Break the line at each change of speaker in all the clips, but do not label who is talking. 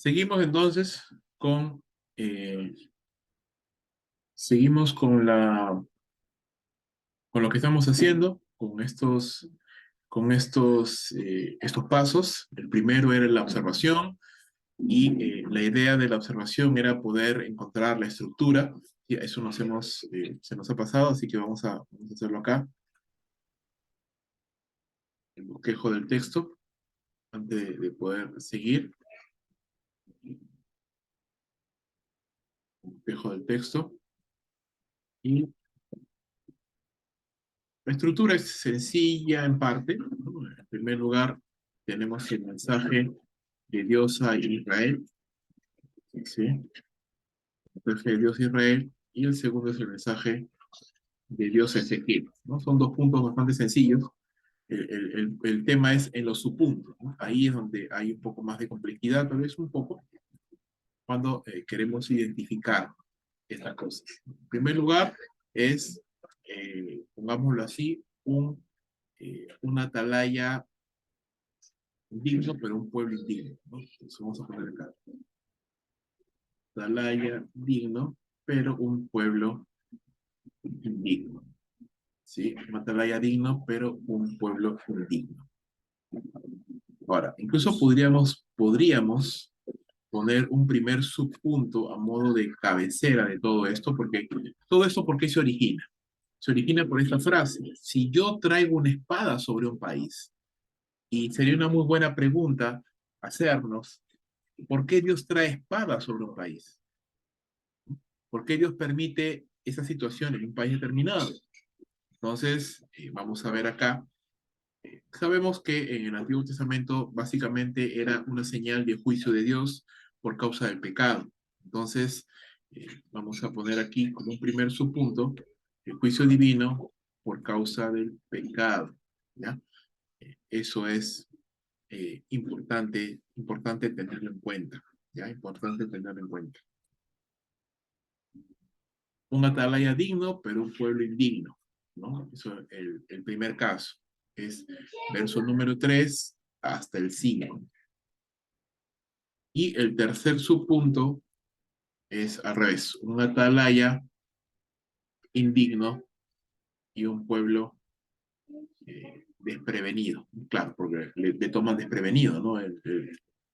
Seguimos entonces con, eh, seguimos con lo que estamos haciendo, estos pasos. El primero era la observación y la idea de la observación era poder encontrar la estructura. Y eso se nos ha pasado, así que vamos a hacerlo acá. El bosquejo del texto, antes de poder seguir. El bosquejo del texto. Y la estructura es sencilla en parte, ¿no? En primer lugar, tenemos el mensaje de Dios a Israel, ¿sí? El mensaje de Dios a Israel, y el segundo es el mensaje de Dios a Ezequiel, ¿no? Son dos puntos bastante sencillos. El tema es en los subpuntos, ¿no? Ahí es donde hay un poco más de complejidad, tal vez un poco, cuando queremos identificar estas cosas. En primer lugar, pongámoslo así, una atalaya digno, pero un pueblo indigno, ¿no? Entonces vamos a poner acá. Atalaya digno, pero un pueblo indigno. ¿Sí? Un atalaya digno, pero un pueblo indigno. Ahora, incluso podríamos poner un primer subpunto a modo de cabecera de todo esto, porque todo esto, ¿por qué se origina? Se origina por esta frase: si yo traigo una espada sobre un país, y sería una muy buena pregunta hacernos, ¿por qué Dios trae espada sobre un país? ¿Por qué Dios permite esa situación en un país determinado? Entonces, vamos a ver acá. Sabemos que en el Antiguo Testamento básicamente era una señal de juicio de Dios por causa del pecado. Entonces, vamos a poner aquí como un primer subpunto el juicio divino por causa del pecado. ¿Ya? Eso es importante tenerlo en cuenta. ¿Ya? Importante tenerlo en cuenta. Un atalaya digno, pero un pueblo indigno, ¿no? Eso es el primer caso. Es verso número 3 hasta el 5. Y el tercer subpunto es al revés: un atalaya indigno y un pueblo desprevenido. Claro, porque le toman desprevenido, ¿no?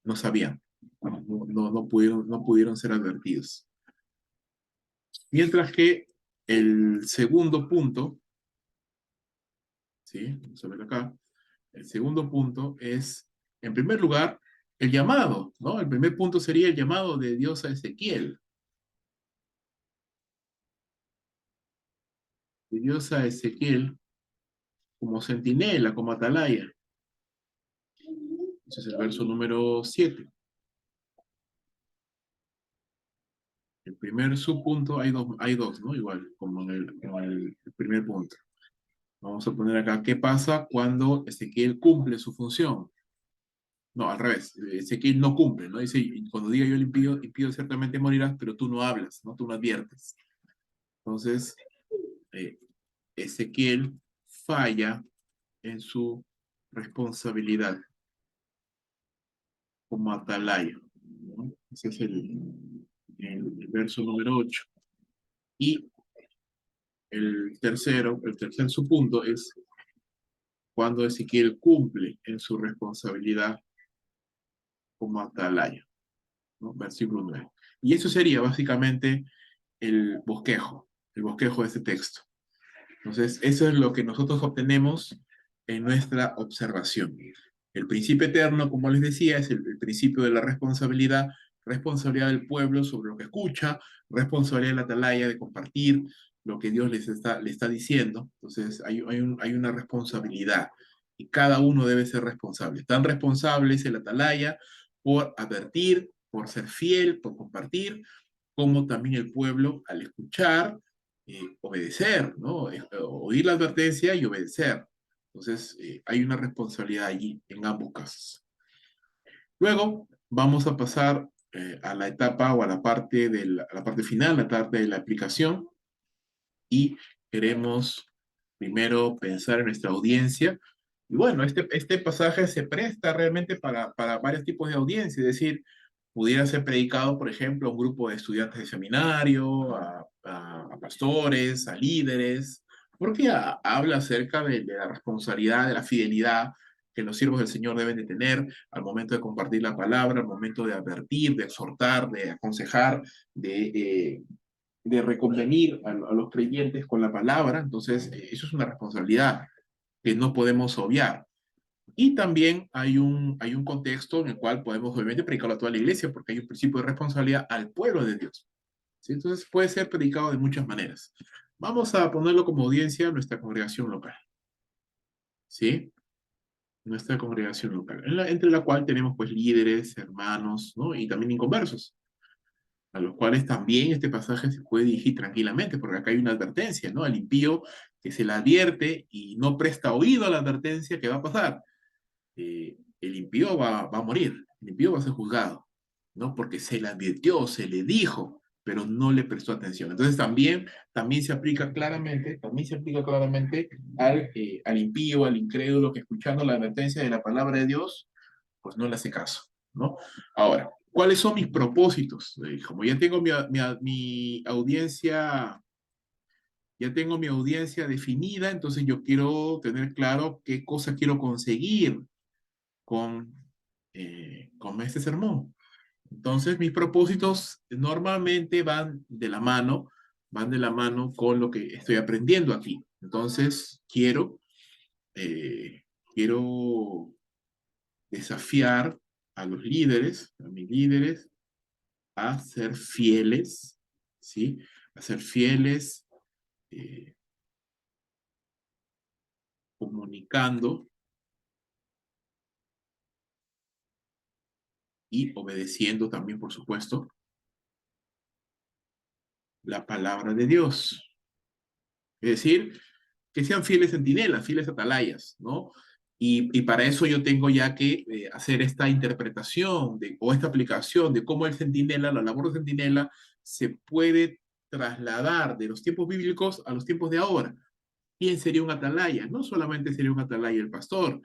No sabían, no pudieron ser advertidos. Mientras que el segundo punto, ¿sí? Vamos a ver acá. El segundo punto es, en primer lugar, el llamado, ¿no? El primer punto sería el llamado de Dios a Ezequiel. De Dios a Ezequiel como centinela, como atalaya. Ese es el verso número 7. El primer subpunto, hay dos, ¿no? Igual, como en el primer punto. Vamos a poner acá: ¿qué pasa cuando Ezequiel cumple su función? No, al revés. Ezequiel no cumple, ¿no? Dice: cuando diga yo le impío ciertamente morirás, pero tú no hablas, ¿no? Tú no adviertes. Entonces, eh, Ezequiel falla en su responsabilidad como atalaya, ¿no? Ese es el verso número 8. Y el tercer subpunto es cuando Ezequiel cumple en su responsabilidad como atalaya, ¿no? Versículo 9. Y eso sería básicamente el bosquejo de este texto. Entonces, eso es lo que nosotros obtenemos en nuestra observación. El principio eterno, como les decía, es el principio de la responsabilidad del pueblo sobre lo que escucha, responsabilidad de la atalaya de compartir lo que Dios le está diciendo. Entonces, hay una responsabilidad y cada uno debe ser responsable. Tan responsable es el atalaya por advertir, por ser fiel, por compartir, como también el pueblo al escuchar, obedecer, ¿no? Oír la advertencia y obedecer. Entonces, hay una responsabilidad allí en ambos casos. Luego, vamos a pasar a la etapa o a a la parte final, la parte de la aplicación, y queremos primero pensar en nuestra audiencia. Y bueno, este pasaje se presta realmente para varios tipos de audiencia, es decir, pudiera ser predicado, por ejemplo, a un grupo de estudiantes de seminario, a pastores, a líderes, porque habla acerca de la responsabilidad, de la fidelidad que los siervos del Señor deben de tener al momento de compartir la palabra, al momento de advertir, de exhortar, de aconsejar, de reconvenir a los creyentes con la palabra. Entonces, eso es una responsabilidad que no podemos obviar. Y también hay un contexto en el cual podemos obviamente predicarlo a toda la iglesia, porque hay un principio de responsabilidad al pueblo de Dios. ¿Sí? Entonces puede ser predicado de muchas maneras. Vamos a ponerlo como audiencia a nuestra congregación local. ¿Sí? Nuestra congregación local, entre la cual tenemos pues líderes, hermanos, ¿no? Y también inconversos, a los cuales también este pasaje se puede dirigir tranquilamente, porque acá hay una advertencia, ¿no? Al impío que se le advierte y no presta oído a la advertencia, ¿qué va a pasar? El impío va a morir, el impío va a ser juzgado, ¿no? Porque se le advirtió, se le dijo, pero no le prestó atención. Entonces también también se aplica claramente al impío, al incrédulo que escuchando la advertencia de la palabra de Dios, pues no le hace caso, ¿no? Ahora, ¿cuáles son mis propósitos? Como ya tengo mi audiencia, ya tengo mi audiencia definida, entonces yo quiero tener claro qué cosa quiero conseguir con, con este sermón. Entonces, mis propósitos normalmente van de la mano con lo que estoy aprendiendo aquí. Entonces, eh, quiero desafiar a los líderes, a mis líderes, a ser fieles, ¿sí? A ser fieles, eh, comunicando y obedeciendo también, por supuesto, la palabra de Dios. Es decir, que sean fieles centinelas, fieles atalayas, ¿no? Y para eso yo tengo ya que hacer esta interpretación o esta aplicación de cómo el centinela, la labor de centinela, se puede trasladar de los tiempos bíblicos a los tiempos de ahora. ¿Quién sería un atalaya? No solamente sería un atalaya el pastor,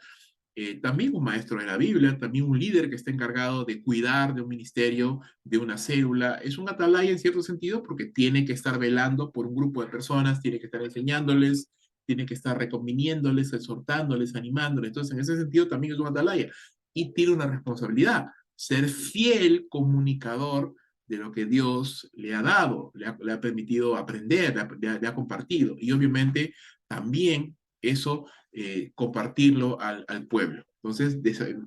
también un maestro de la Biblia, también un líder que está encargado de cuidar de un ministerio, de una célula. Es un atalaya en cierto sentido porque tiene que estar velando por un grupo de personas, tiene que estar enseñándoles, tiene que estar reconviniéndoles, exhortándoles, animándoles. Entonces, en ese sentido también es un atalaya. Y tiene una responsabilidad, ser fiel comunicador de lo que Dios le ha dado, le ha permitido aprender, le ha compartido. Y obviamente también eso compartirlo al pueblo. Entonces,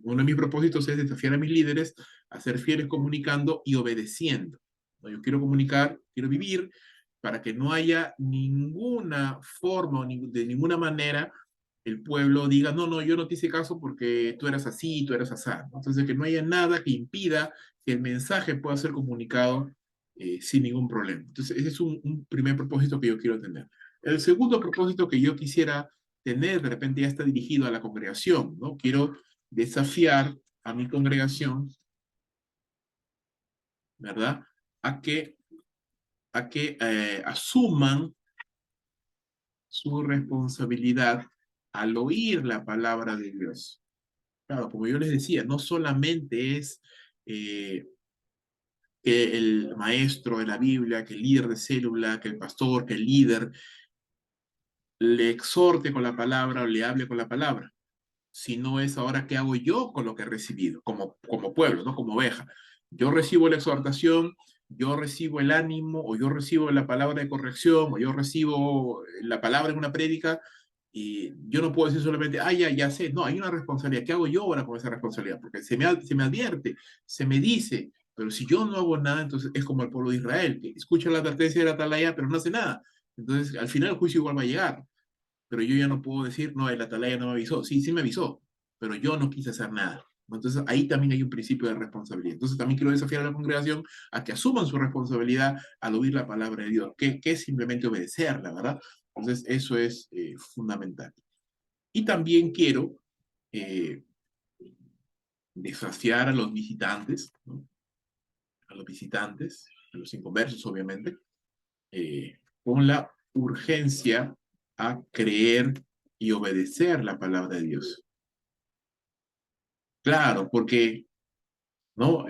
uno de mis propósitos es desafiar a mis líderes a ser fieles comunicando y obedeciendo. ¿No? Yo quiero comunicar, quiero vivir para que no haya ninguna forma o de ninguna manera el pueblo diga, no, no, yo no te hice caso porque tú eras así, tú eras así. Entonces, que no haya nada que impida que el mensaje pueda ser comunicado sin ningún problema. Entonces, ese es un primer propósito que yo quiero tener. El segundo propósito que yo quisiera tener, de repente ya está dirigido a la congregación, ¿no? Quiero desafiar a mi congregación, ¿verdad? A que, asuman su responsabilidad al oír la palabra de Dios. Claro, como yo les decía, no solamente es eh, que el maestro de la Biblia, que el líder de célula, que el pastor, que el líder le exhorte con la palabra o le hable con la palabra, si no es ahora qué hago yo con lo que he recibido, como pueblo, ¿no? Como oveja. Yo recibo la exhortación, yo recibo el ánimo, o yo recibo la palabra de corrección, o yo recibo la palabra en una prédica, y yo no puedo decir solamente, ah, ya sé, no, hay una responsabilidad. ¿Qué hago yo ahora con esa responsabilidad? Porque se me advierte, se me dice, pero si yo no hago nada, entonces es como el pueblo de Israel, que escucha la advertencia de la atalaya, pero no hace nada. Entonces, al final el juicio igual va a llegar, pero yo ya no puedo decir, no, el atalaya no me avisó. Sí, sí me avisó, pero yo no quise hacer nada. Entonces ahí también hay un principio de responsabilidad. Entonces también quiero desafiar a la congregación a que asuman su responsabilidad al oír la palabra de Dios, que es simplemente obedecerla, ¿verdad? Entonces eso es fundamental. Y también quiero eh, desafiar a los visitantes, ¿no? A los visitantes, a los inconversos obviamente, con la urgencia a creer y obedecer la palabra de Dios. Claro, porque, ¿no?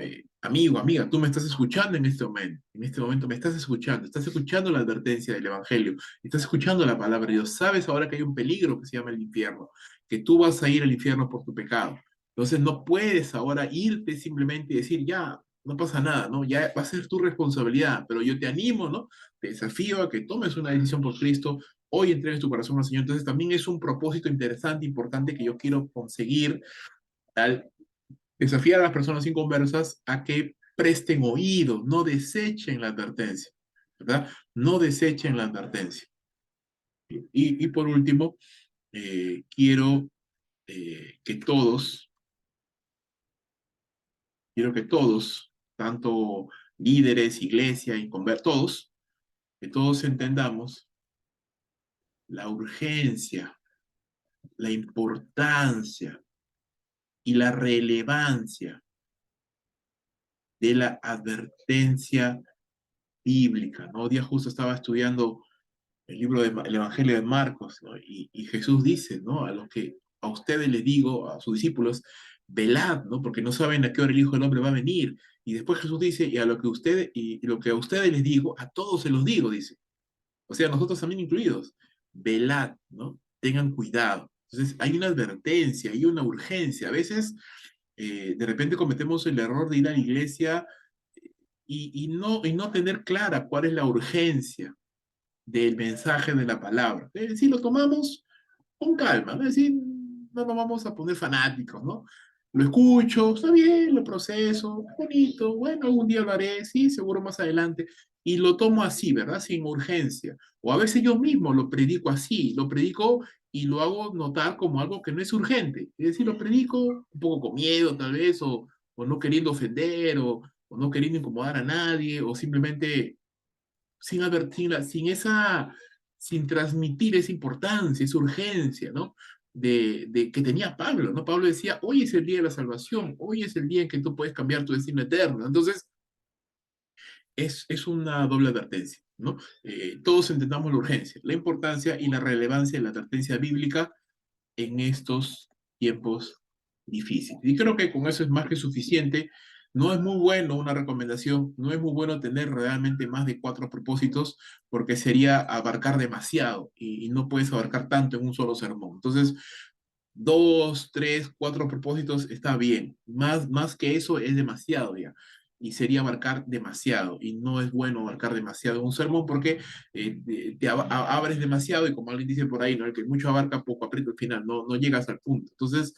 amigo, amiga, tú me estás escuchando en este momento me estás escuchando la advertencia del Evangelio, estás escuchando la palabra de Dios, sabes ahora que hay un peligro que se llama el infierno, que tú vas a ir al infierno por tu pecado. Entonces no puedes ahora irte simplemente y decir, ya, no pasa nada, ¿no? Ya va a ser tu responsabilidad, pero yo te animo, ¿no? Te desafío a que tomes una decisión por Cristo, hoy entregues tu corazón al Señor. Entonces también es un propósito interesante, importante que yo quiero conseguir al desafiar a las personas inconversas a que presten oído, no desechen la advertencia, ¿verdad? No desechen la advertencia. Y por último, quiero que todos, quiero que todos, tanto líderes, iglesia, todos, que todos entendamos la urgencia, la importancia y la relevancia de la advertencia bíblica, ¿no? Hoy día justo estaba estudiando el libro del Evangelio de Marcos, ¿no? Y Jesús dice, ¿no? A los que a ustedes les digo, a sus discípulos, velad, ¿no? Porque no saben a qué hora el Hijo del Hombre va a venir. Y después Jesús dice, y a lo que ustedes, y lo que a ustedes les digo, a todos se los digo, dice. O sea, nosotros también incluidos. Velad, ¿no? Tengan cuidado. Entonces, hay una advertencia, hay una urgencia. A veces, de repente cometemos el error de ir a la iglesia y no tener clara cuál es la urgencia del mensaje de la palabra. Es decir, lo tomamos con calma, ¿no? Es decir, no nos vamos a poner fanáticos, ¿no? Lo escucho, está bien, lo proceso, bonito, bueno, algún día lo haré, sí, seguro más adelante, y lo tomo así, ¿verdad? Sin urgencia. O a veces yo mismo lo predico así, lo predico y lo hago notar como algo que no es urgente. Es decir, lo predico un poco con miedo tal vez, o no queriendo ofender, o no queriendo incomodar a nadie, o simplemente sin, sin esa, sin transmitir esa importancia, esa urgencia, ¿no? De que tenía Pablo, ¿no? Pablo decía, hoy es el día de la salvación, hoy es el día en que tú puedes cambiar tu destino eterno. Entonces, es una doble advertencia, ¿no? Todos entendamos la urgencia, la importancia y la relevancia de la advertencia bíblica en estos tiempos difíciles. Y creo que con eso es más que suficiente. No es muy bueno una recomendación, no es muy bueno tener realmente más de 4 propósitos porque sería abarcar demasiado y no puedes abarcar tanto en un solo sermón. Entonces, 2, 3, 4 propósitos está bien. Más que eso es demasiado ya. Y sería abarcar demasiado. Y no es bueno abarcar demasiado en un sermón porque abres demasiado y como alguien dice por ahí, ¿no? El que mucho abarca, poco aprieta al final, no llegas al punto. Entonces,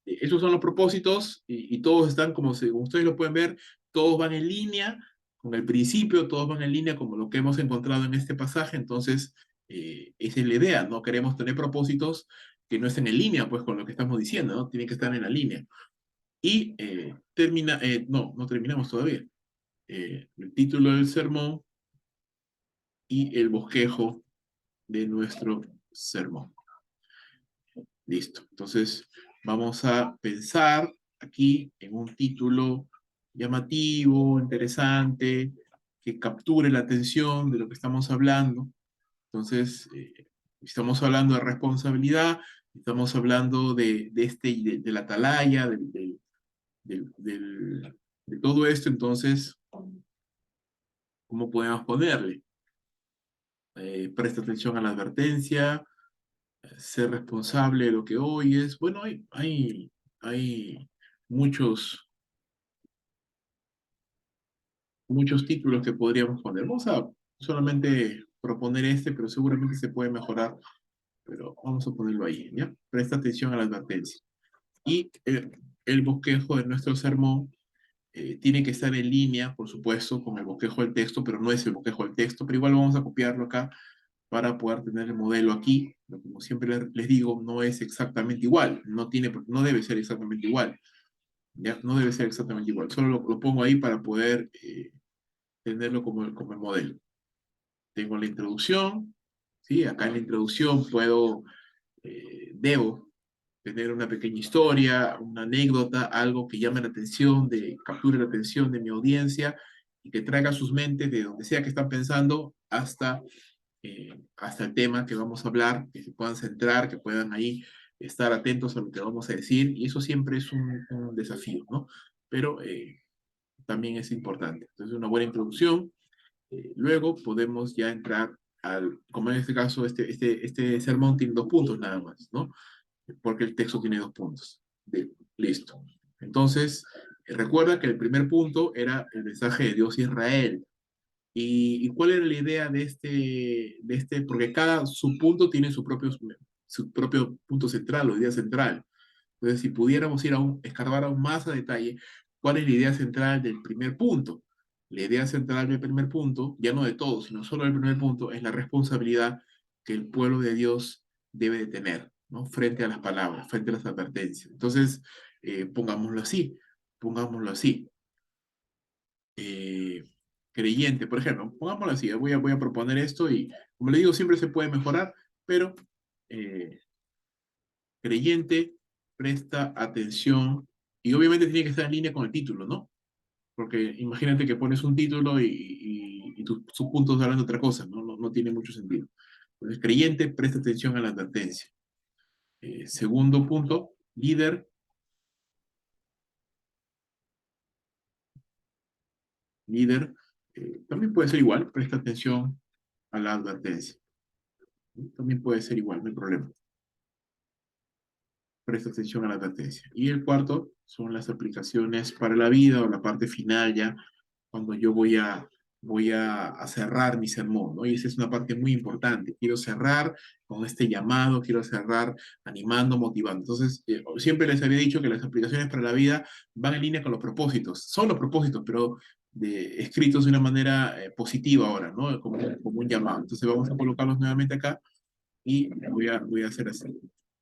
esos son los propósitos y todos están, como ustedes lo pueden ver, todos van en línea con el principio, todos van en línea como lo que hemos encontrado en este pasaje. Entonces, esa es la idea, ¿no? Queremos tener propósitos que no estén en línea, pues, con lo que estamos diciendo, ¿no? Tienen que estar en la línea. Y no terminamos todavía. El título del sermón y el bosquejo de nuestro sermón. Listo. Entonces, vamos a pensar aquí en un título llamativo, interesante, que capture la atención de lo que estamos hablando. Entonces, estamos hablando de responsabilidad, estamos hablando de la atalaya, de todo esto. Entonces, ¿cómo podemos ponerle? Presta atención a la advertencia, ser responsable de lo que oyes. Bueno, hay muchos, muchos títulos que podríamos poner. Vamos a solamente proponer este, pero seguramente se puede mejorar. Pero vamos a ponerlo ahí, ¿ya? Presta atención a la advertencia. Y el bosquejo de nuestro sermón tiene que estar en línea, por supuesto, con el bosquejo del texto, pero no es el bosquejo del texto, pero igual vamos a copiarlo acá para poder tener el modelo aquí. Pero como siempre les digo, no es exactamente igual, no debe ser exactamente igual, ¿ya? No debe ser exactamente igual, solo lo pongo ahí para poder tenerlo como el modelo. Tengo la introducción, ¿sí? Acá en la introducción debo tener una pequeña historia, una anécdota, algo que llame la atención, capture la atención de mi audiencia y que traiga sus mentes de donde sea que están pensando hasta el tema que vamos a hablar, que se puedan centrar, que puedan ahí estar atentos a lo que vamos a decir, y eso siempre es un desafío, ¿no? Pero también es importante. Entonces, una buena introducción. Luego podemos ya entrar como en este caso, este sermón tiene 2 puntos nada más, ¿no? Porque el texto tiene 2 puntos. Listo. Entonces, recuerda que el primer punto era el mensaje de Dios a Israel. ¿Y cuál era la idea de este? Porque cada subpunto tiene su propio punto central o idea central. Entonces, si pudiéramos escarbar aún más a detalle, ¿cuál es la idea central del primer punto? La idea central del primer punto, ya no de todo, sino solo del primer punto, es la responsabilidad que el pueblo de Dios debe de tener, ¿no? Frente a las palabras, frente a las advertencias. Entonces, pongámoslo así, pongámoslo así. Eh, Creyente, por ejemplo, pongámoslo así, voy a proponer esto y, como le digo, siempre se puede mejorar, pero eh, creyente presta atención y obviamente tiene que estar en línea con el título, ¿no? Porque imagínate que pones un título y tus puntos hablan de otra cosa, ¿no? No tiene mucho sentido. Entonces, creyente presta atención a la advertencia. Segundo punto, líder, también puede ser igual, presta atención a la advertencia. ¿No? También puede ser igual, no hay problema. Presta atención a la advertencia. Y el cuarto son las aplicaciones para la vida o la parte final ya, cuando yo voy a cerrar mi sermón, ¿no? Y esa es una parte muy importante. Quiero cerrar con este llamado, quiero cerrar animando, motivando. Entonces, siempre les había dicho que las aplicaciones para la vida van en línea con los propósitos. Son los propósitos, pero escritos de una manera positiva ahora, ¿no? Como un llamado. Entonces, vamos a colocarlos nuevamente acá y voy a hacer así.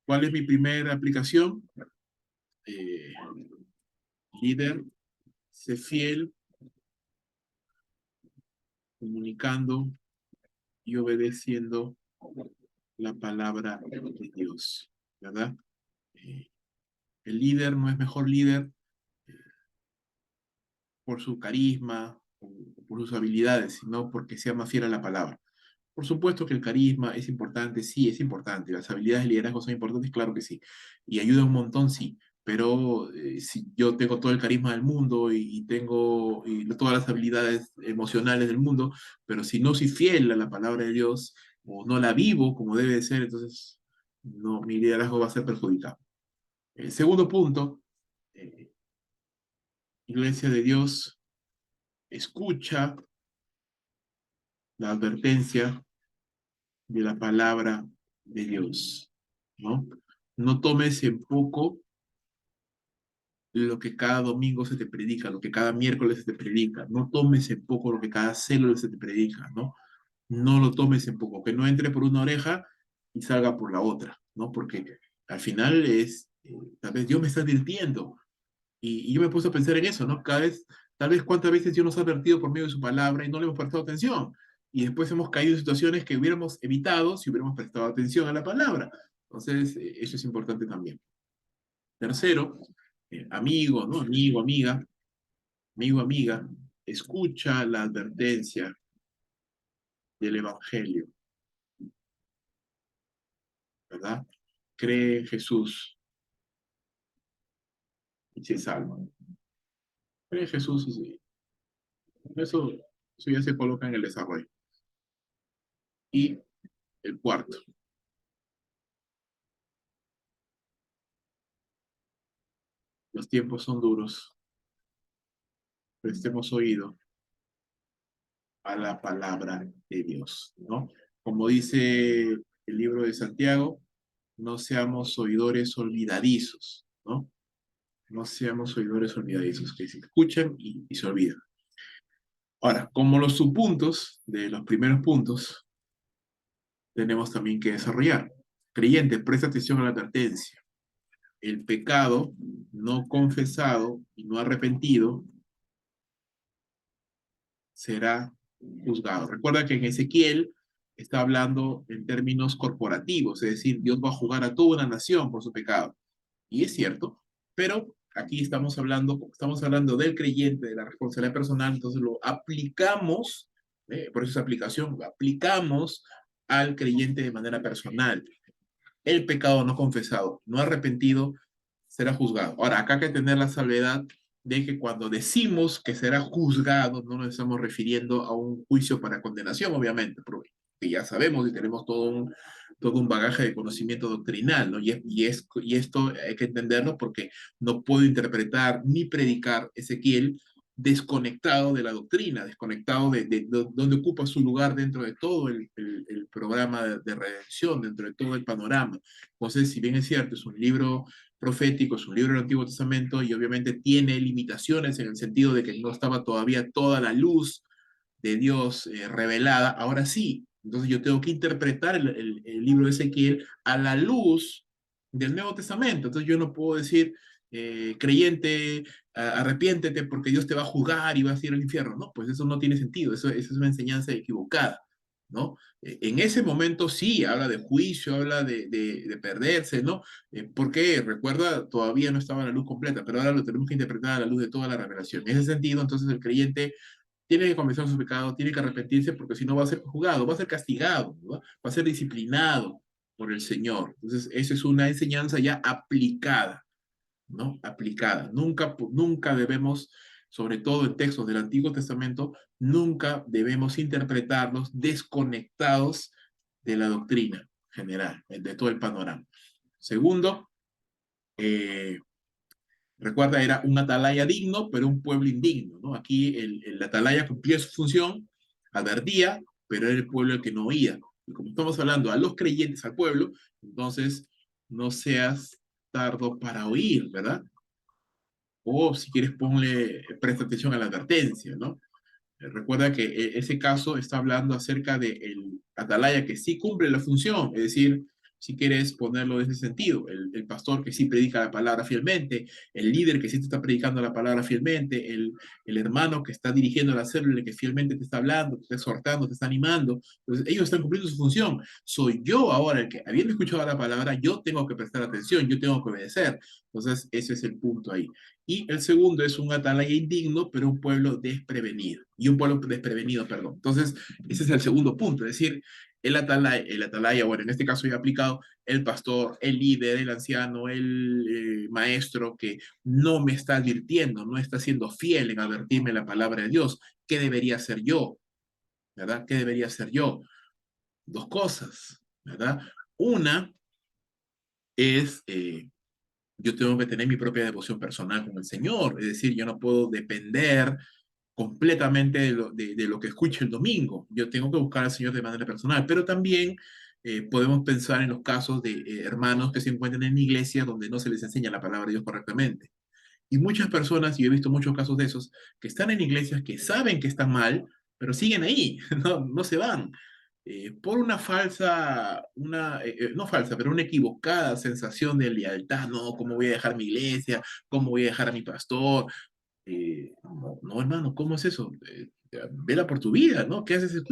¿Cuál es mi primera aplicación? Eh, Líder, sé fiel, comunicando y obedeciendo la palabra de Dios, ¿verdad? Eh, el líder no es mejor líder por su carisma o por sus habilidades, sino porque sea más fiel a la palabra. Por supuesto que el carisma es importante, sí, es importante. Las habilidades de liderazgo son importantes, claro que sí. Y ayuda un montón, sí. Pero si yo tengo todo el carisma del mundo y tengo todas las habilidades emocionales del mundo, pero si no soy fiel a la palabra de Dios o no la vivo como debe de ser, entonces no, mi liderazgo va a ser perjudicado. El segundo punto, eh, Iglesia de Dios, escucha la advertencia de la palabra de Dios, ¿no? No tomes en poco lo que cada domingo se te predica, lo que cada miércoles se te predica. No tomes en poco lo que cada célula se te predica, ¿no? No lo tomes en poco, que no entre por una oreja y salga por la otra, ¿no? Porque al final tal vez Dios me está advirtiendo y yo me puse a pensar en eso, ¿no? Tal vez cuántas veces Dios nos ha advertido por medio de su palabra y no le hemos prestado atención. Y después hemos caído en situaciones que hubiéramos evitado si hubiéramos prestado atención a la palabra. Entonces, eso es importante también. Tercero, amigo, ¿no? Amigo, amiga, escucha la advertencia del Evangelio, ¿verdad? Cree en Jesús y se salva. Cree en Jesús y eso, eso ya se coloca en el desarrollo. Y el cuarto, los tiempos son duros, prestemos oído a la palabra de Dios, ¿no? Como dice el libro de Santiago, no seamos oidores olvidadizos, ¿no? No seamos oidores olvidadizos, que se escuchan y se olvidan. Ahora, como los subpuntos de los primeros puntos, tenemos también que desarrollar. Creyente, presta atención a la advertencia. El pecado no confesado y no arrepentido será juzgado. Recuerda que en Ezequiel está hablando en términos corporativos, es decir, Dios va a juzgar a toda una nación por su pecado. Y es cierto, pero aquí estamos hablando del creyente, de la responsabilidad personal, entonces lo aplicamos, por eso es aplicación, lo aplicamos al creyente de manera personal. El pecado no confesado, no arrepentido, será juzgado. Ahora, acá hay que tener la salvedad de que cuando decimos que será juzgado, no nos estamos refiriendo a un juicio para condenación, obviamente, porque ya sabemos y tenemos todo un bagaje de conocimiento doctrinal, ¿no? Y esto hay que entenderlo porque no puedo interpretar ni predicar Ezequiel desconectado de la doctrina, desconectado de donde ocupa su lugar dentro de todo el programa de redención, dentro de todo el panorama. Entonces, si bien es cierto, es un libro profético, es un libro del Antiguo Testamento y obviamente tiene limitaciones en el sentido de que no estaba todavía toda la luz de Dios revelada, ahora sí. Entonces yo tengo que interpretar el libro de Ezequiel a la luz del Nuevo Testamento. Entonces yo no puedo decir, creyente, arrepiéntete porque Dios te va a juzgar y vas a ir al infierno. No, pues eso no tiene sentido, eso es una enseñanza equivocada, ¿no? En ese momento sí, habla de juicio, habla de perderse, ¿no? Porque, recuerda, todavía no estaba la luz completa, pero ahora lo tenemos que interpretar a la luz de toda la revelación. En ese sentido, entonces el creyente tiene que confesar su pecado, tiene que arrepentirse, porque si no va a ser juzgado, va a ser castigado, ¿no? Va a ser disciplinado por el Señor. Entonces, eso es una enseñanza ya aplicada, ¿no? Aplicada. Nunca debemos, sobre todo en textos del Antiguo Testamento, nunca debemos interpretarlos desconectados de la doctrina general, de todo el panorama. Segundo, eh, recuerda, era un atalaya digno, pero un pueblo indigno, ¿no? Aquí el atalaya cumplía su función, advertía, pero era el pueblo el que no oía. Y como estamos hablando a los creyentes, al pueblo, entonces no seas tardo para oír, ¿verdad? O si quieres ponle, presta atención a la advertencia, ¿no? Recuerda que ese caso está hablando acerca del atalaya que sí cumple la función, es decir, si quieres ponerlo en ese sentido, el pastor que sí predica la palabra fielmente, el líder que sí te está predicando la palabra fielmente, el hermano que está dirigiendo la célula, que fielmente te está hablando, te está exhortando, te está animando. Entonces, ellos están cumpliendo su función. Soy yo ahora el que, habiendo escuchado la palabra, yo tengo que prestar atención, yo tengo que obedecer. Entonces, ese es el punto ahí. Y el segundo es un atalaya indigno, pero un pueblo desprevenido. Y un pueblo desprevenido, perdón. Entonces, ese es el segundo punto. Es decir, el atalaya, bueno, en este caso ya aplicado, el pastor, el líder, el anciano, el maestro que no me está advirtiendo, no está siendo fiel en advertirme la palabra de Dios. ¿Qué debería hacer yo? ¿Verdad? ¿Qué debería hacer yo? Dos cosas, ¿verdad? Una es yo tengo que tener mi propia devoción personal con el Señor, es decir, yo no puedo depender completamente de lo que escuche el domingo, yo tengo que buscar al Señor de manera personal, pero también podemos pensar en los casos de hermanos que se encuentran en iglesias donde no se les enseña la palabra de Dios correctamente. Y muchas personas, y he visto muchos casos de esos, que están en iglesias que saben que están mal, pero siguen ahí, no se van. Por una falsa, no falsa, pero una equivocada sensación de lealtad, no, ¿cómo voy a dejar mi iglesia? ¿Cómo voy a dejar a mi pastor? No, hermano, ¿cómo es eso? Vela por tu vida, ¿no? ¿Qué haces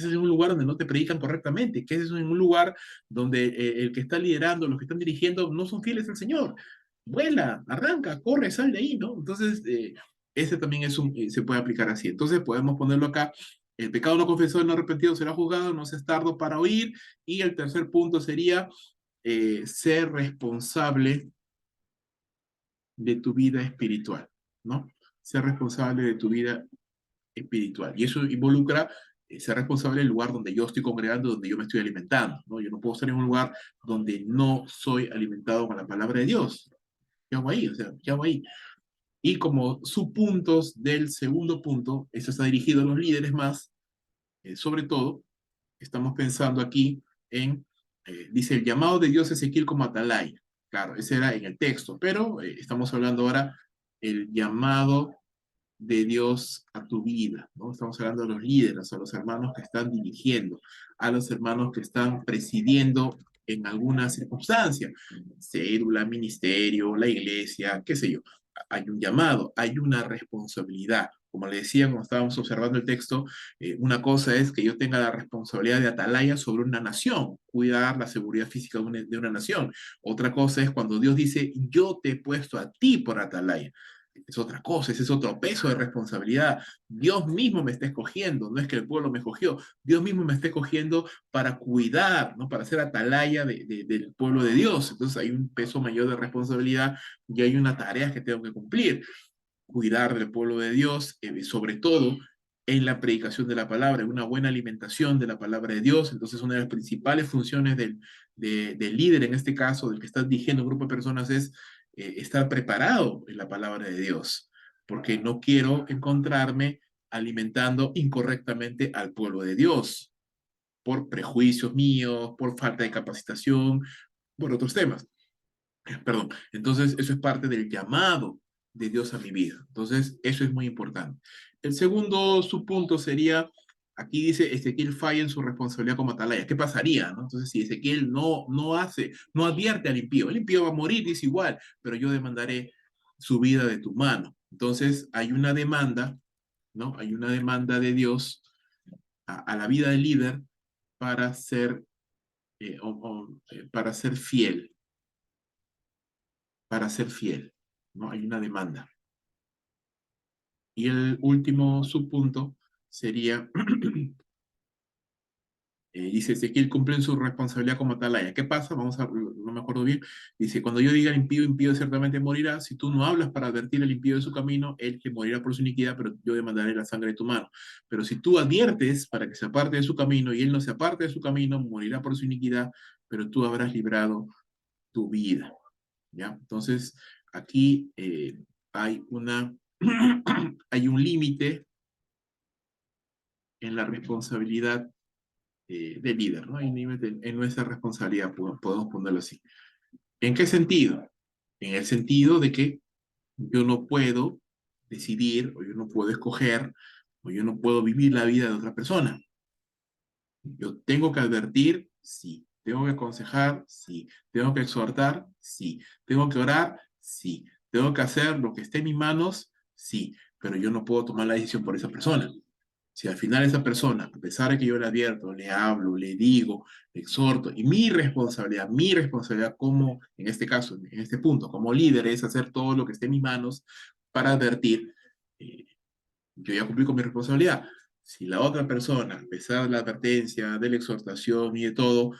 en un lugar donde no te predican correctamente? ¿Qué haces en un lugar donde el que está liderando, los que están dirigiendo, no son fieles al Señor? Vuela, arranca, corre, sal de ahí, ¿no? Entonces, ese también se puede aplicar así. Entonces, podemos ponerlo acá. El pecado no confesado y no arrepentido será juzgado, no seas tardo para oír. Y el tercer punto sería ser responsable de tu vida espiritual, ¿no? Ser responsable de tu vida espiritual. Y eso involucra ser responsable del lugar donde yo estoy congregando, donde yo me estoy alimentando, ¿no? Yo no puedo estar en un lugar donde no soy alimentado con la palabra de Dios. ¿Qué hago ahí? O sea, ¿qué hago ahí? Y como subpuntos del segundo punto, eso está dirigido a los líderes más, sobre todo, estamos pensando aquí en, dice, el llamado de Dios a Ezequiel como atalaya. Claro, ese era en el texto, pero estamos hablando ahora el llamado de Dios a tu vida, ¿no? Estamos hablando de los líderes, a los hermanos que están dirigiendo, a los hermanos que están presidiendo en alguna circunstancia, cédula, ministerio, la iglesia, qué sé yo. Hay un llamado, hay una responsabilidad. Como le decía, cuando estábamos observando el texto, una cosa es que yo tenga la responsabilidad de atalaya sobre una nación, cuidar la seguridad física de una nación. Otra cosa es cuando Dios dice, yo te he puesto a ti por atalaya. Es otra cosa, ese es otro peso de responsabilidad. Dios mismo me está escogiendo, no es que el pueblo me escogió, Dios mismo me está escogiendo para cuidar, ¿no? Para ser atalaya del pueblo de Dios. Entonces hay un peso mayor de responsabilidad y hay una tarea que tengo que cumplir. cuidar del pueblo de Dios, sobre todo en la predicación de la palabra, en una buena alimentación de la palabra de Dios. Entonces, una de las principales funciones del líder, en este caso, del que está dirigiendo un grupo de personas, es estar preparado en la palabra de Dios, porque no quiero encontrarme alimentando incorrectamente al pueblo de Dios, por prejuicios míos, por falta de capacitación, por otros temas. Perdón. Entonces, eso es parte del llamado de Dios a mi vida. Entonces, eso es muy importante. El segundo subpunto sería, aquí dice, Ezequiel falla en su responsabilidad como atalaya. ¿Qué pasaría, no? Entonces, si Ezequiel no advierte al impío, el impío va a morir, dice igual, pero yo demandaré su vida de tu mano. Entonces, hay una demanda, ¿no? Hay una demanda de Dios a la vida del líder para ser, para ser fiel, para ser fiel, ¿no? Hay una demanda. Y el último subpunto sería, dice Ezequiel cumple en su responsabilidad como atalaya. ¿Qué pasa? Vamos a, no me acuerdo bien. Dice, cuando yo diga al impío, impío ciertamente morirá. Si tú no hablas para advertir al impío de su camino, él que morirá por su iniquidad, pero yo demandaré la sangre de tu mano. Pero si tú adviertes para que se aparte de su camino y él no se aparte de su camino, morirá por su iniquidad, pero tú habrás librado tu vida. ¿Ya? Entonces, aquí hay una, hay un límite en la responsabilidad de líder, ¿no? Hay un límite en nuestra responsabilidad, podemos ponerlo así. ¿En qué sentido? En el sentido de que yo no puedo decidir, o yo no puedo escoger, o yo no puedo vivir la vida de otra persona. Yo tengo que advertir, sí. Tengo que aconsejar, sí. Tengo que exhortar, sí. Tengo que orar, sí. Tengo que hacer lo que esté en mis manos, sí. Pero yo no puedo tomar la decisión por esa persona. Si al final esa persona, a pesar de que yo le advierto, le hablo, le digo, le exhorto, y mi responsabilidad como, en este caso, en este punto, como líder, es hacer todo lo que esté en mis manos para advertir, eh, yo ya cumplí con mi responsabilidad. Si la otra persona, a pesar de la advertencia, de la exhortación y de todo,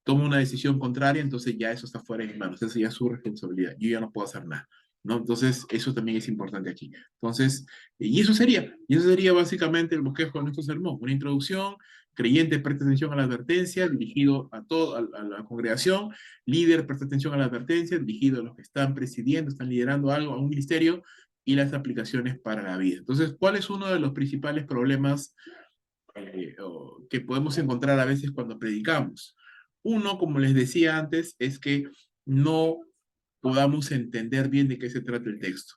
toma una decisión contraria, entonces ya eso está fuera de mis manos, esa ya es su responsabilidad, yo ya no puedo hacer nada, ¿no? Entonces, eso también es importante aquí. Entonces, y eso sería básicamente el bosquejo de nuestro sermón, una introducción, creyente, presta atención a la advertencia, dirigido a toda a la congregación, líder, presta atención a la advertencia, dirigido a los que están presidiendo, están liderando algo, a un ministerio, y las aplicaciones para la vida. Entonces, ¿cuál es uno de los principales problemas que podemos encontrar a veces cuando predicamos? Uno, como les decía antes, es que no podamos entender bien de qué se trata el texto.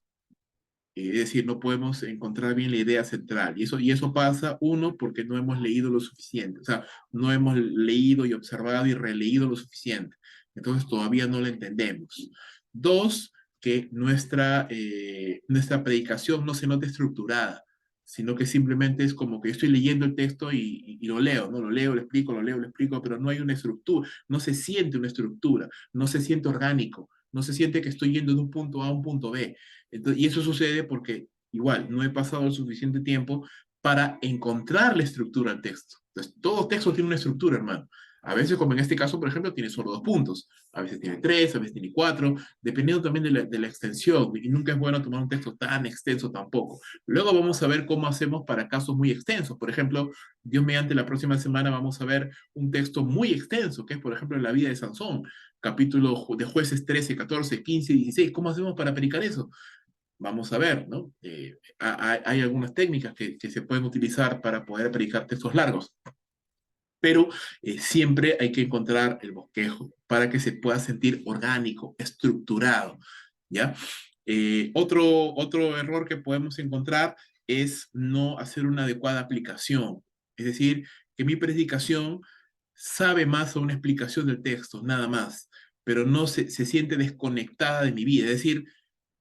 Es decir, no podemos encontrar bien la idea central. Y eso pasa, uno, porque no hemos leído lo suficiente. O sea, no hemos leído y observado y releído lo suficiente. Entonces todavía no lo entendemos. Dos, que nuestra predicación no se nota estructurada, sino que simplemente es como que estoy leyendo el texto y lo leo, ¿no? Lo leo, lo explico, lo leo, lo explico, pero no hay una estructura, no se siente una estructura, no se siente orgánico, no se siente que estoy yendo de un punto A a un punto B. Entonces, y eso sucede porque igual no he pasado el suficiente tiempo para encontrar la estructura del texto. Entonces, todo texto tiene una estructura, hermano. A veces, como en este caso, por ejemplo, tiene solo 2 puntos. A veces tiene 3, a veces tiene 4, dependiendo también de la extensión. Y nunca es bueno tomar un texto tan extenso tampoco. Luego vamos a ver cómo hacemos para casos muy extensos. Por ejemplo, Dios mediante la próxima semana vamos a ver un texto muy extenso, que es, por ejemplo, la vida de Sansón, capítulo de Jueces 13, 14, 15 y 16. ¿Cómo hacemos para predicar eso? Vamos a ver, ¿no? Hay algunas técnicas que se pueden utilizar para poder predicar textos largos, pero siempre hay que encontrar el bosquejo para que se pueda sentir orgánico, estructurado, ¿ya? Otro error que podemos encontrar es no hacer una adecuada aplicación, es decir, que mi predicación sabe más a una explicación del texto, nada más, pero no se siente desconectada de mi vida, es decir,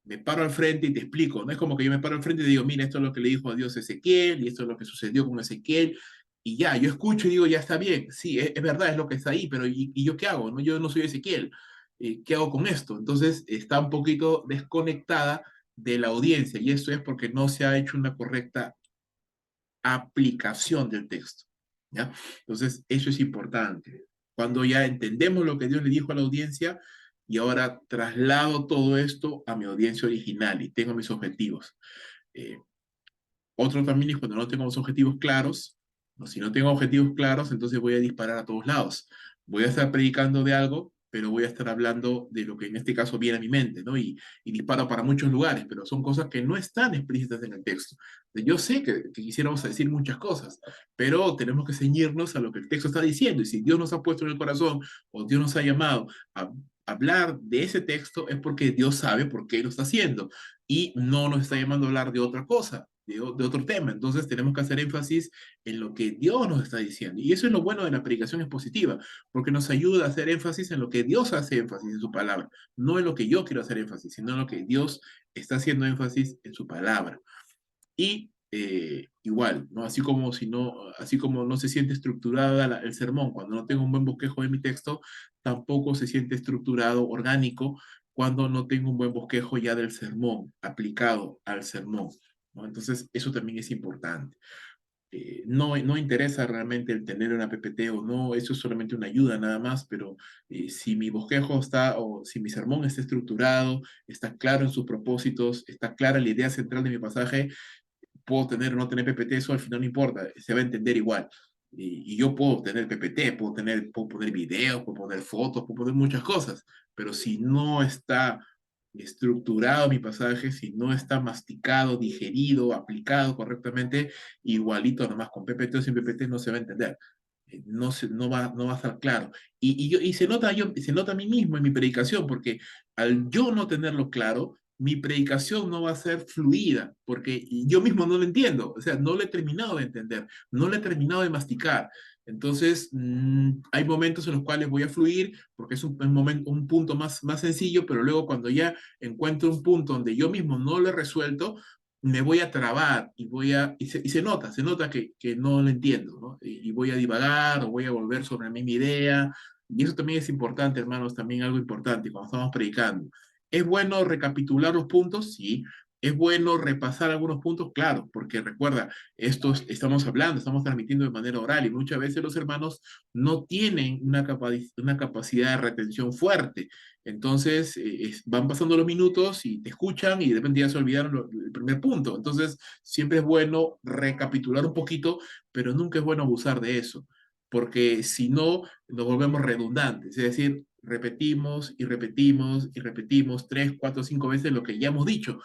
me paro al frente y te explico. No es como que yo me paro al frente y digo, mira, esto es lo que le dijo a Dios a Ezequiel y esto es lo que sucedió con Ezequiel. Y ya, yo escucho y digo, ya está bien. Sí, es verdad, es lo que está ahí, pero ¿y yo qué hago? ¿No? Yo no soy Ezequiel. ¿Qué hago con esto? Entonces está un poquito desconectada de la audiencia y eso es porque no se ha hecho una correcta aplicación del texto. ¿Ya? Entonces, eso es importante. Cuando ya entendemos lo que Dios le dijo a la audiencia, y ahora traslado todo esto a mi audiencia original y tengo mis objetivos. Eh, Otro también es cuando no tengo los objetivos claros, o si no tengo objetivos claros, entonces voy a disparar a todos lados. Voy a estar predicando de algo, pero voy a estar hablando de lo que en este caso viene a mi mente, ¿no? Y disparo para muchos lugares, pero son cosas que no están explícitas en el texto. Yo sé que quisiéramos decir muchas cosas, pero tenemos que ceñirnos a lo que el texto está diciendo. Y si Dios nos ha puesto en el corazón o Dios nos ha llamado a hablar de ese texto, es porque Dios sabe por qué lo está haciendo y no nos está llamando a hablar de otra cosa, de otro tema. Entonces tenemos que hacer énfasis en lo que Dios nos está diciendo. Y eso es lo bueno de la predicación expositiva, porque nos ayuda a hacer énfasis en lo que Dios hace énfasis en su palabra, no en lo que yo quiero hacer énfasis, sino en lo que Dios está haciendo énfasis en su palabra. Y igual, ¿no? Así como no se siente estructurada el sermón cuando no tengo un buen bosquejo de mi texto, tampoco se siente estructurado, orgánico, cuando no tengo un buen bosquejo ya del sermón, aplicado al sermón, ¿no? Entonces, eso también es importante. No interesa realmente el tener una PPT o no, eso es solamente una ayuda nada más, pero si mi bosquejo está, o si mi sermón está estructurado, está claro en sus propósitos, está clara la idea central de mi pasaje, puedo tener o no tener PPT, eso al final no importa, se va a entender igual. Y yo puedo tener PPT, puedo poner videos, puedo poner fotos, puedo poner muchas cosas, pero si no está estructurado mi pasaje, si no está masticado, digerido, aplicado correctamente, igualito nomás con PPT o sin PPT no se va a entender. No va a estar claro. Y se nota a mí mismo en mi predicación, porque al yo no tenerlo claro, mi predicación no va a ser fluida, porque yo mismo no lo entiendo, o sea, no lo he terminado de entender, no lo he terminado de masticar. Entonces, hay momentos en los cuales voy a fluir, porque es un punto más sencillo, pero luego cuando ya encuentro un punto donde yo mismo no lo he resuelto, me voy a trabar se nota que no lo entiendo, ¿no? Y voy a divagar o voy a volver sobre la misma idea. Y eso también es importante, hermanos, también algo importante cuando estamos predicando. ¿Es bueno recapitular los puntos? Sí. ¿Es bueno repasar algunos puntos? Claro, porque recuerda, estamos hablando, estamos transmitiendo de manera oral y muchas veces los hermanos no tienen una capacidad de retención fuerte. Entonces, van pasando los minutos y te escuchan y de repente ya se olvidaron el primer punto. Entonces, siempre es bueno recapitular un poquito, pero nunca es bueno abusar de eso, porque si no, nos volvemos redundantes. Es decir, repetimos y repetimos y repetimos 3, 4, 5 veces lo que ya hemos dicho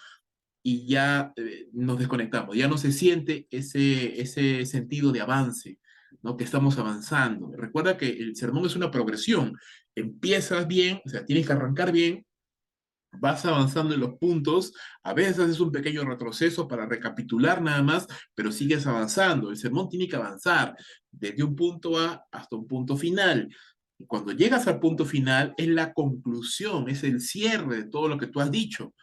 y ya nos desconectamos, ya no se siente ese sentido de avance, ¿no? Que estamos avanzando. Recuerda que el sermón es una progresión. Empiezas bien, o sea, tienes que arrancar bien, vas avanzando en los puntos, a veces haces un pequeño retroceso para recapitular nada más, pero sigues avanzando. El sermón tiene que avanzar desde un punto A hasta un punto final. Y cuando llegas al punto final, es la conclusión, es el cierre de todo lo que tú has dicho.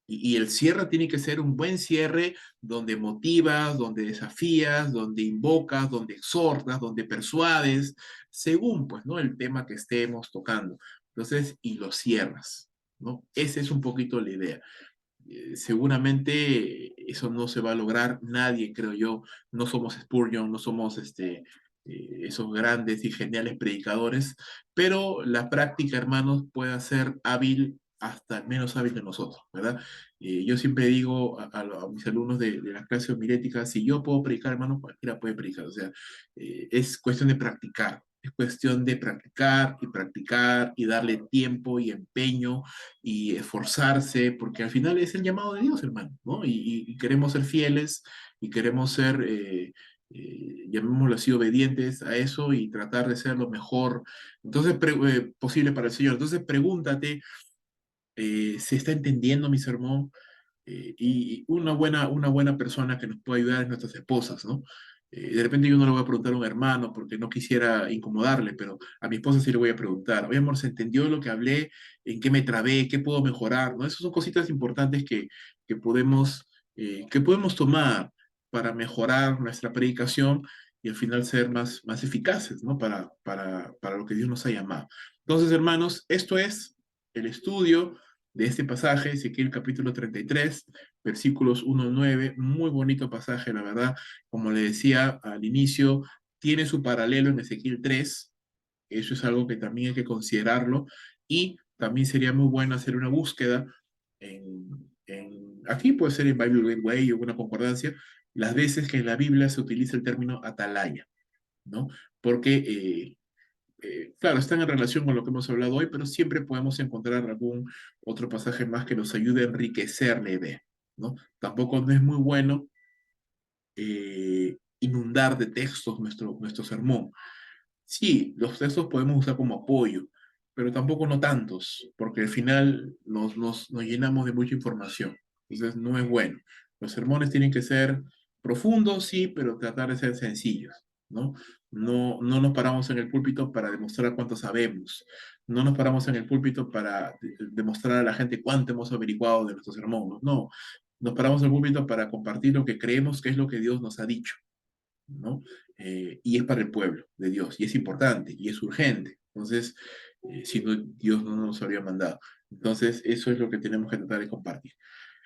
Y el cierre tiene que ser un buen cierre donde motivas, donde desafías, donde invocas, donde exhortas, donde persuades, según pues, ¿no? El tema que estemos tocando. Entonces, y lo cierras, ¿no? Esa es un poquito la idea. Seguramente eso no se va a lograr nadie, creo yo. No somos Spurgeon, no somos esos grandes y geniales predicadores, pero la práctica, hermanos, puede ser hábil hasta el menos hábil de nosotros, ¿verdad? Yo siempre digo a mis alumnos de las clases homiléticas, si yo puedo predicar, hermanos, cualquiera puede predicar. O sea, es cuestión de practicar. Es cuestión de practicar y darle tiempo y empeño y esforzarse, porque al final es el llamado de Dios, hermano, ¿no? Y queremos ser fieles y queremos ser, llamémoslo así, obedientes a eso y tratar de ser lo mejor entonces, posible para el Señor. Entonces, pregúntate, ¿se está entendiendo mi sermón? Y una buena persona que nos puede ayudar es nuestras esposas, ¿no? De repente yo no le voy a preguntar a un hermano porque no quisiera incomodarle, pero a mi esposa sí le voy a preguntar, oye amor, ¿se entendió lo que hablé? ¿En qué me trabé? ¿Qué puedo mejorar? ¿No? Esas son cositas importantes que que podemos tomar para mejorar nuestra predicación y al final ser más eficaces, ¿no? Para lo que Dios nos ha llamado. Entonces, hermanos, esto es el estudio de este pasaje, Ezequiel capítulo 33, versículos 1 al 9, muy bonito pasaje, la verdad, como le decía al inicio, tiene su paralelo en Ezequiel 3, eso es algo que también hay que considerarlo, y también sería muy bueno hacer una búsqueda aquí puede ser en Bible Gateway o una concordancia, las veces que en la Biblia se utiliza el término atalaya, ¿no? Porque claro, están en relación con lo que hemos hablado hoy, pero siempre podemos encontrar algún otro pasaje más que nos ayude a enriquecer la idea, ¿no? Tampoco no es muy bueno inundar de textos nuestro sermón. Sí, los textos podemos usar como apoyo, pero tampoco no tantos, porque al final nos llenamos de mucha información. Entonces no es bueno. Los sermones tienen que ser profundos, sí, pero tratar de ser sencillos, ¿no? No nos paramos en el púlpito para demostrar cuánto sabemos. No nos paramos en el púlpito para demostrar a la gente cuánto hemos averiguado de nuestros sermones. No, nos paramos en el púlpito para compartir lo que creemos que es lo que Dios nos ha dicho, ¿no? Y es para el pueblo de Dios, y es importante, y es urgente. Entonces, si no, Dios no nos habría mandado. Entonces, eso es lo que tenemos que tratar de compartir.